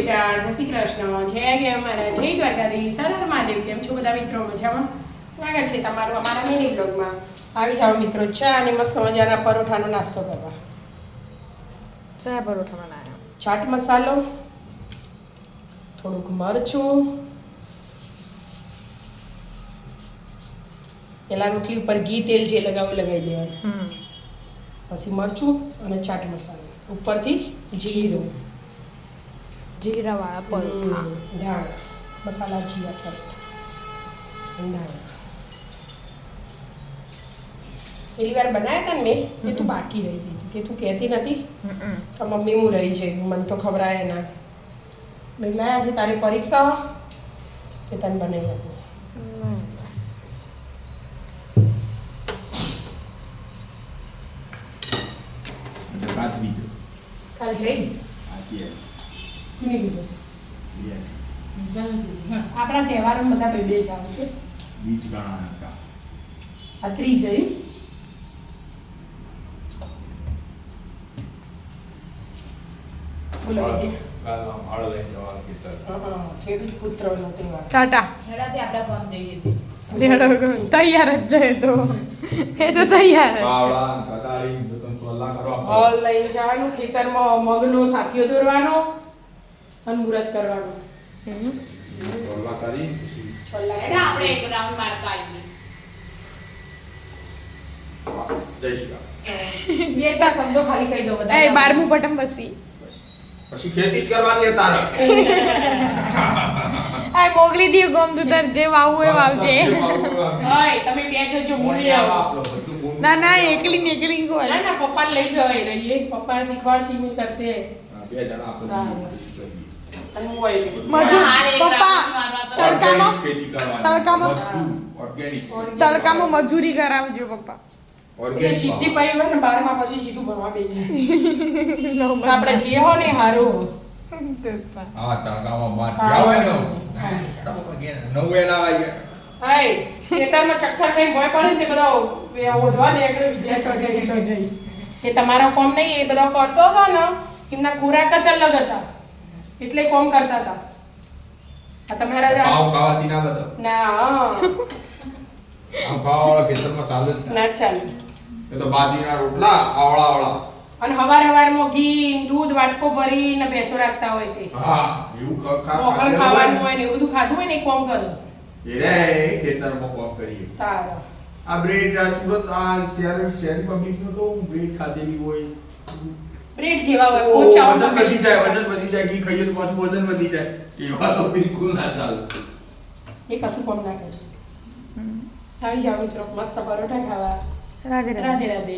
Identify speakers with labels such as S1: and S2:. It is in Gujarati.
S1: બેટા, જય શ્રી કૃષ્ણ, જય ગયા અમારા, જય દ્વારકાધીશ, હર હર મહાદેવ. કેમ છો બધા મિત્રો? મજામાં? સ્વાગત છે તમારું અમારા મિની બ્લોગમાં. આવી જાઓ મિત્રો, ચા અને મસ્ત મજાના પરોઠાનો નાસ્તો કરવા.
S2: ચા પરોઠા બનાવ્યા.
S1: ચાટ મસાલો, થોડુંક મરચું, પેલા રોટલી ઉપર ઘી તેલ જે લગાવી દેવાનું, પછી મરચું અને ચાટ મસાલો, ઉપરથી જીરું,
S2: જીરાવાળા પરોઠા,
S1: ધાણ મસાલા, જીરા પરોઠા, ધાણ. પેલી વાર બનાવ્યા હતા ને મેં, તે તું બાકી રહી ગઈ કે તું કહેતી નથી કે મમ્મી હું રહી જઈ, મને તો ખબરાય ના. મેં લાયા આજે તારી પરીક્ષા તે તને બનાવી આપું. કાલ જઈ આપણા તહેવારો બધા બે જ આવે છે.
S3: બીચ ગણાના
S1: આ ત્રીજઈ ખેડૂત પુત્રનો તહેવાર.
S2: ટાટા
S4: હેડાથી આપણે ગામ જઈએ છીએ.
S2: તૈયાર જ જાય તો એ તો તૈયાર જ છે.
S1: હળ લઈને જવાનું, ખેતરમાં મગનો સાથીઓ દોરવાનો અને મુહૂર્ત કરવાનું. છોલા
S4: હેડા આપણે એક રાઉન્ડ મારતા આવીએ.
S1: બે ચાર શબ્દો ખાલી કહી દો બધા.
S2: એ 12મું બટન બસી
S3: પછી ખેતી જ કરવાની તારે
S2: આ મોકલી દે ગમ તું તાર જે વાવું એ વાવજે.
S1: હાય તમે બે જજો, મૂળી આવો.
S2: ના ના એકલી કોઈ
S1: ના ના, પપ્પાને લઈ જવાય રહીએ, પપ્પા શીખવાડશે, મી કરશે.
S3: બે જણા આપણે
S1: અને હું આવીશ.
S2: મજૂર
S4: હાલ એક
S2: પપ્પા
S4: રાઉન્ડ મારવા તો
S2: તડકામાં
S3: ખેતી કરવાની
S2: તડકામાં
S3: ઓર્ગેનિક
S2: તડકામાં મજૂરી કરાવજો પપ્પા.
S1: એટલે સીધી પાઈ હોય ને 12માં પછી સીધું ભણવા બે જાય. આપણે જે હો ને હારું હો.
S3: હા તડકામાં બાદ જાવ ને નવે ના આવી
S1: હાય ખેતરમાં ચક્કર ખાઈ ભોય પડે ને તે બધા ઓધવા ને એકડે વિદ્યા જઈ એ તમારો કોમ નહીં, એ બધા કરતો હતો ને એમના ખોરાક જ અલગ હતા એટલે કોમ કરતા હતા. આ તમારા
S3: પાવ ખાવાથી ના બતો
S1: ના
S3: આ પાવ ખેતરમાં ચાલે જ
S1: ના ચાલે.
S3: એ તો બાજરીના રોટલા આવળા
S1: અને હવારમાં ઘી દૂધ વાટકો ભરીને ભેંસો રાખતા હોય તે
S3: હા એવું
S1: મોકલ ખાવાનું હોય ને એવું બધું ખાધું હોય ને એ કોમ કરો
S3: એ ખેતરમાં કોમ કરીએ.
S1: તારો.
S3: આ બ્રેડ સુરત આ શહેરી પબ્લિક નો તો બ્રેડ ખાધેલી હોય
S1: બ્રેડ જેવા હોય,
S3: ઓ,
S1: પોચા
S3: વજન વધી જાય ઘી ખાઈએ તો પાછું વજન વધી જાય એવા તો બિલકુલ ના ચાલે.
S1: એ કશું કોમ ના કરે. આવી જાવ મિત્રો, મસ્ત પરોઠા ખાવા.
S2: રાધે રાધે.
S1: રાધે રાધે.